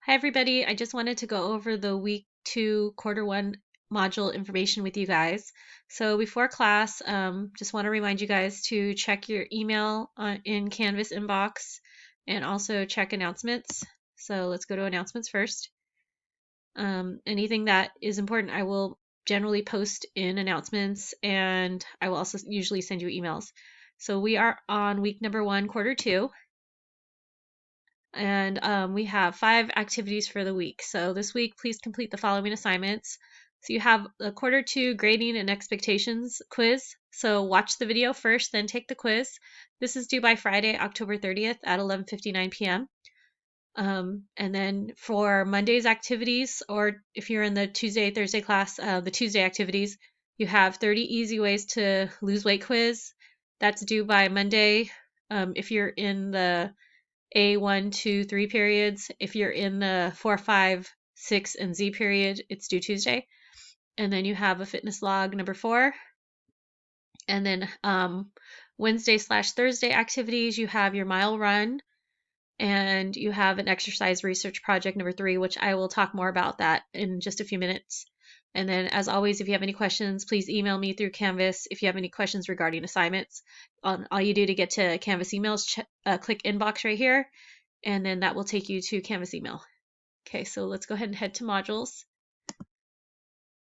Hi everybody, I just wanted to go over the week 2 quarter 1 module information with you guys. So before class, just want to remind you guys to check your email in Canvas inbox and also check announcements. So let's go to announcements first. Anything that is important I will generally post in announcements, and I will also usually send you emails. So we are on week number 1, quarter 2. And we have 5 activities for the week. So this week, please complete the following assignments. So you have the quarter 2 grading and expectations quiz. So watch the video first, then take the quiz. This is due by Friday, October 30th at 11:59 p.m. And then for Monday's activities, or if you're in the Tuesday, Thursday class, the Tuesday activities, you have 30 easy ways to lose weight quiz. That's due by Monday. If you're in the A1, 2, 3 periods. If you're in the 4, 5, 6, and Z period, it's due Tuesday. And then you have a fitness log number 4. And then Wednesday/Thursday activities, you have your mile run, and you have an exercise research project number 3, which I will talk more about that in just a few minutes. And then, as always, if you have any questions, please email me through Canvas. If you have any questions regarding assignments, all you do to get to Canvas emails, click inbox right here, and then that will take you to Canvas email. Okay, so let's go ahead and head to modules.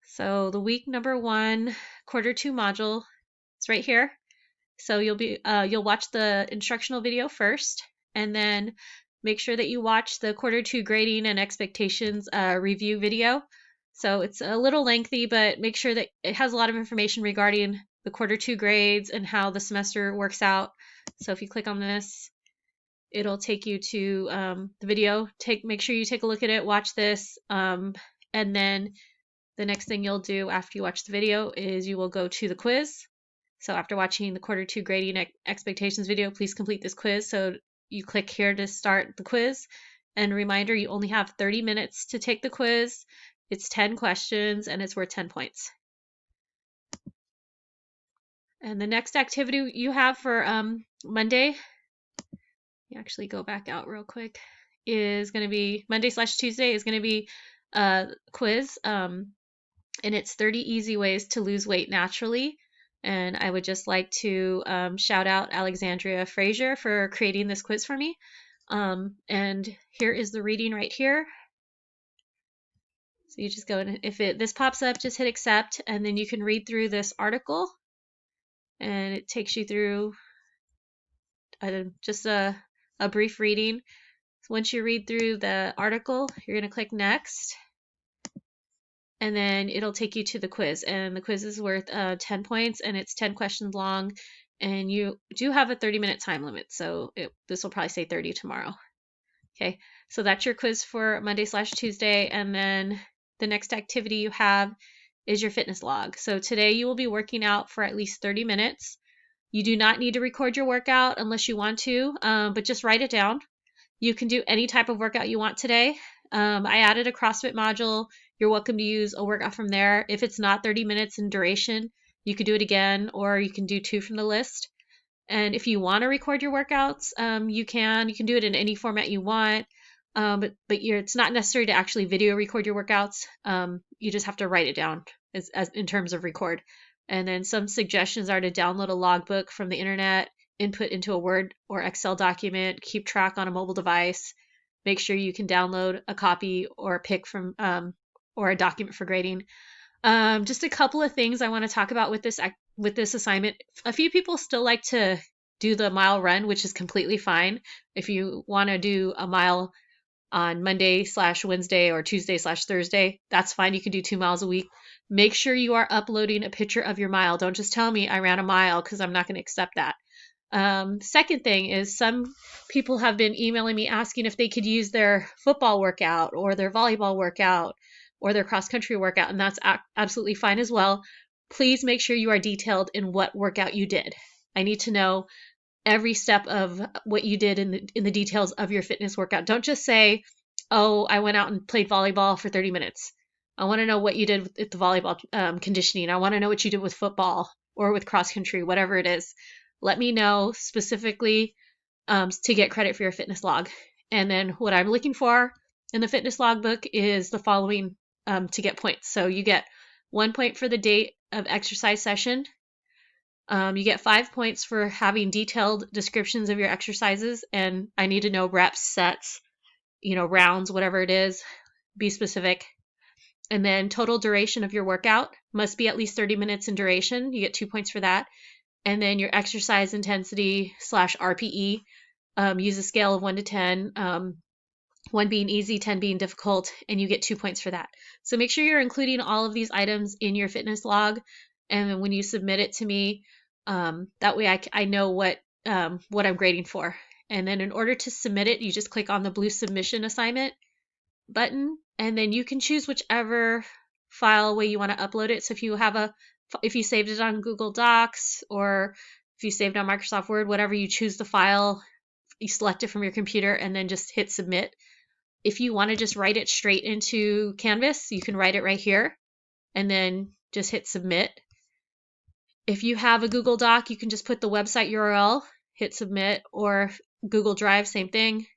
So the week number 1, quarter 2 module is right here. So you'll watch the instructional video first, and then make sure that you watch the quarter 2 grading and expectations review video. So it's a little lengthy, but make sure that it has a lot of information regarding the quarter 2 grades and how the semester works out. So if you click on this, it'll take you to the video. Make sure you take a look at it, watch this, and then the next thing you'll do after you watch the video is you will go to the quiz. So after watching the quarter 2 grading expectations video, please complete this quiz. So you click here to start the quiz. And a reminder, you only have 30 minutes to take the quiz. It's 10 questions and it's worth 10 points. And the next activity you have for Monday, you actually go back out real quick, is going to be Monday/Tuesday is going to be a quiz. And it's 30 easy ways to lose weight naturally. And I would just like to shout out Alexandria Frazier for creating this quiz for me. And here is the reading right here. So you just go and if this pops up, just hit accept, and then you can read through this article. And it takes you through just a brief reading. So once you read through the article, you're going to click next. And then it'll take you to the quiz, and the quiz is worth 10 points, and it's 10 questions long, and you do have a 30-minute time limit, so this will probably say 30 tomorrow. Okay, so that's your quiz for Monday/Tuesday, and then the next activity you have is your fitness log. So today you will be working out for at least 30 minutes. You do not need to record your workout unless you want to, but just write it down. You can do any type of workout you want today. I added a CrossFit module. You're welcome to use a workout from there. If it's not 30 minutes in duration, you could do it again, or you can do 2 from the list. And if you want to record your workouts, you can do it in any format you want. But it's not necessary to actually video record your workouts. You just have to write it down as in terms of record. And then some suggestions are to download a logbook from the internet, input into a Word or Excel document, keep track on a mobile device, make sure you can download a copy or a pic from or a document for grading. Just a couple of things I want to talk about with this assignment. A few people still like to do the mile run, which is completely fine. If you want to do a mile on Monday/Wednesday or Tuesday/Thursday, that's fine. You can do 2 miles a week. Make sure you are uploading a picture of your mile. Don't just tell me I ran a mile, because I'm not going to accept that. Second thing is, some people have been emailing me asking if they could use their football workout or their volleyball workout or their cross-country workout, and that's absolutely fine as well. Please make sure you are detailed in what workout you did. I need to know every step of what you did in the details of your fitness workout. Don't just say, oh, I went out and played volleyball for 30 minutes. I want to know what you did with the volleyball conditioning. I want to know what you did with football or with cross-country, whatever it is. Let me know specifically to get credit for your fitness log. And then what I'm looking for in the fitness logbook is the following to get points. So you get 1 point for the date of exercise session. You get 5 points for having detailed descriptions of your exercises, and I need to know reps, sets, rounds, whatever it is, be specific. And then total duration of your workout must be at least 30 minutes in duration. You get 2 points for that. And then your exercise intensity / RPE, use a scale of 1 to 10, 1 being easy, 10 being difficult, and you get 2 points for that. So make sure you're including all of these items in your fitness log, and then when you submit it to me, that way I know what I'm grading for. And then in order to submit it, you just click on the blue submission assignment button, and then you can choose whichever file way you want to upload it. So if you saved it on Google Docs, or if you saved on Microsoft Word, whatever, you choose the file, you select it from your computer, and then just hit submit. If you want to just write it straight into Canvas, you can write it right here and then just hit submit. If you have a Google Doc, you can just put the website URL, hit submit, or Google Drive, same thing.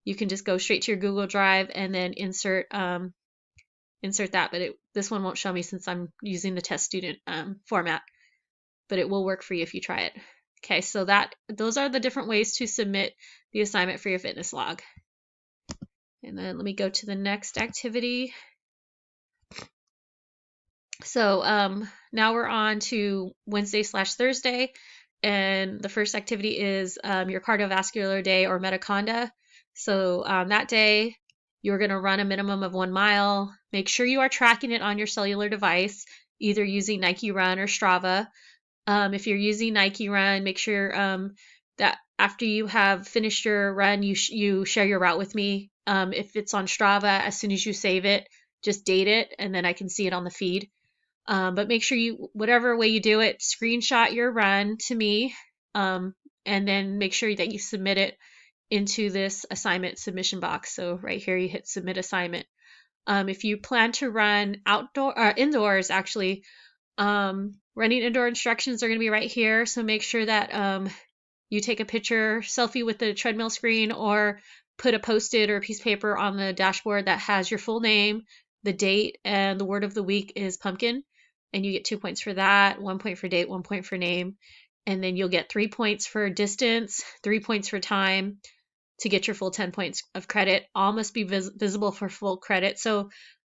You can just go straight to your Google Drive and then insert that, but this one won't show me since I'm using the test student format, but it will work for you if you try it. Okay, so those are the different ways to submit the assignment for your fitness log. And then let me go to the next activity. So now we're on to Wednesday / Thursday, and the first activity is your cardiovascular day or Metaconda. So that day, you're going to run a minimum of 1 mile. Make sure you are tracking it on your cellular device, either using Nike Run or Strava. If you're using Nike Run, make sure that after you have finished your run, you share your route with me. If it's on Strava, as soon as you save it, just date it, and then I can see it on the feed. But make sure whatever way you do it, screenshot your run to me, and then make sure that you submit it into this assignment submission box. So right here, you hit submit assignment. If you plan to run indoors, actually, running indoor instructions are going to be right here. So make sure that you take a selfie with the treadmill screen, or put a Post-it or a piece of paper on the dashboard that has your full name, the date, and the word of the week is pumpkin. And you get 2 points for that, 1 point for date, 1 point for name. And then you'll get 3 points for distance, 3 points for time to get your full 10 points of credit. All must be visible for full credit. So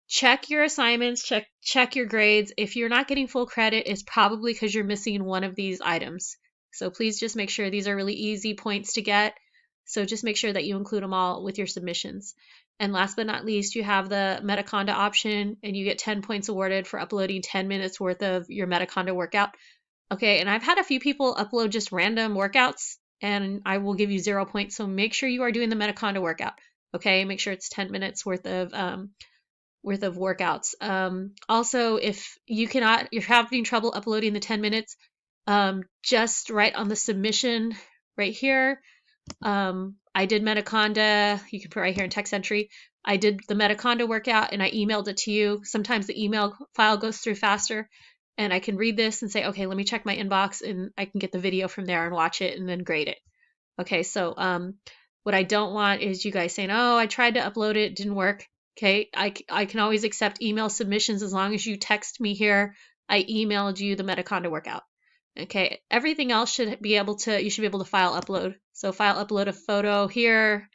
check your assignments, check your grades. If you're not getting full credit, it's probably because you're missing one of these items. So please just make sure these are really easy points to get. So just make sure that you include them all with your submissions. And last but not least, you have the Metaconda option, and you get 10 points awarded for uploading 10 minutes worth of your Metaconda workout. Okay, and I've had a few people upload just random workouts, and I will give you 0 points. So make sure you are doing the Metaconda workout. Okay, make sure it's 10 minutes worth of workouts. Also, if you're having trouble uploading the 10 minutes, just write on the submission right here. I did Metaconda. You can put right here in text entry. I did the Metaconda workout and I emailed it to you. Sometimes the email file goes through faster, and I can read this and say, okay, let me check my inbox, and I can get the video from there and watch it and then grade it. Okay, so what I don't want is you guys saying, oh, I tried to upload it, didn't work. Okay, I can always accept email submissions as long as you text me here. I emailed you the Metaconda workout. Okay, everything else you should be able to file upload. So file upload a photo here.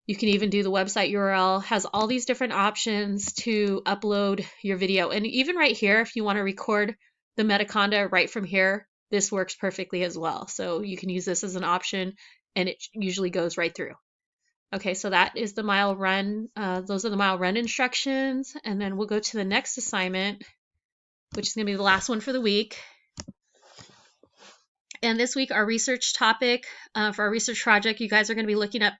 You can even do the website URL, has all these different options to upload your video. And even right here, if you want to record the Metaconda right from here, this works perfectly as well. So you can use this as an option, and it usually goes right through. Okay, so that is the mile run. Those are the mile run instructions. And then we'll go to the next assignment, which is going to be the last one for the week. And this week, our research topic for our research project, you guys are going to be looking up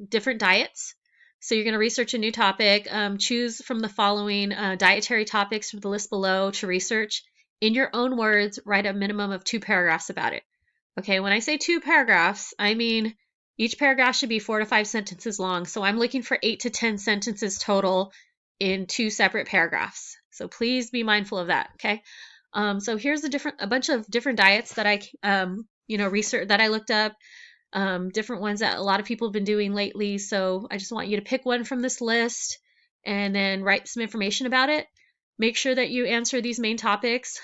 different diets. So you're going to research a new topic, choose from the following dietary topics from the list below to research. In your own words, write a minimum of 2 paragraphs about it. Okay, when I say 2 paragraphs, I mean each paragraph should be 4 to 5 sentences long. So I'm looking for 8 to 10 sentences total in 2 separate paragraphs. So please be mindful of that, okay? So here's a bunch of different diets that I researched, that I looked up. different ones that a lot of people have been doing lately. So I just want you to pick one from this list and then write some information about it. Make sure that you answer these main topics.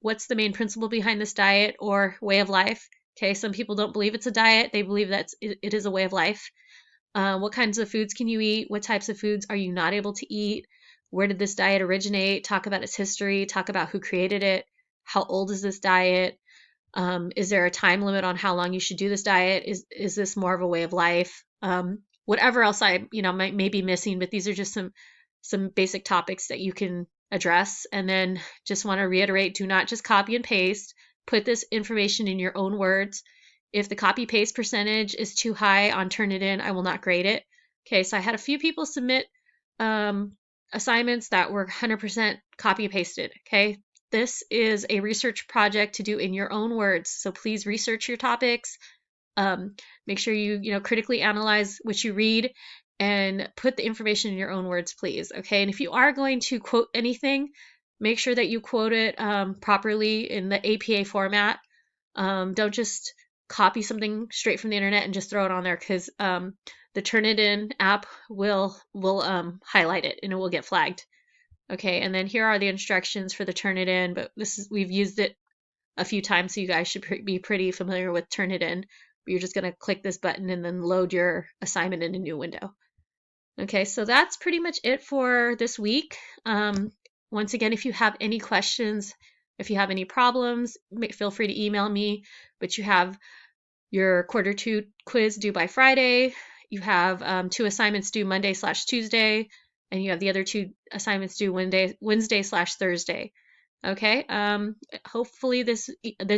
What's the main principle behind this diet or way of life? Okay, some people don't believe it's a diet, they believe that it is a way of life. What kinds of foods can you eat? What types of foods are you not able to eat? Where did this diet originate? Talk about its history, talk about who created it. How old is this diet? Is there a time limit on how long you should do this diet? Is this more of a way of life? Whatever else I may be missing, but these are just some basic topics that you can address. And then just want to reiterate: do not just copy and paste. Put this information in your own words. If the copy paste percentage is too high on Turnitin, I will not grade it. Okay, so I had a few people submit assignments that were 100% copy pasted. Okay, this is a research project to do in your own words. So please research your topics. Make sure you critically analyze what you read and put the information in your own words, please. Okay, and if you are going to quote anything, make sure that you quote it properly in the APA format. Don't just copy something straight from the internet and just throw it on there, because the Turnitin app will highlight it and it will get flagged. Okay, and then here are the instructions for the Turnitin, but we've used it a few times, so you guys should be pretty familiar with Turnitin. You're just going to click this button and then load your assignment in a new window. Okay, so that's pretty much it for this week. Once again, if you have any questions, if you have any problems, feel free to email me. But you have your quarter 2 quiz due by Friday. You have 2 assignments due Monday/Tuesday, and you have the other 2 assignments due Wednesday/Thursday. Okay. Hopefully this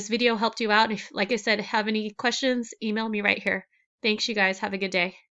video helped you out. If, like I said, have any questions, email me right here. Thanks, you guys. Have a good day.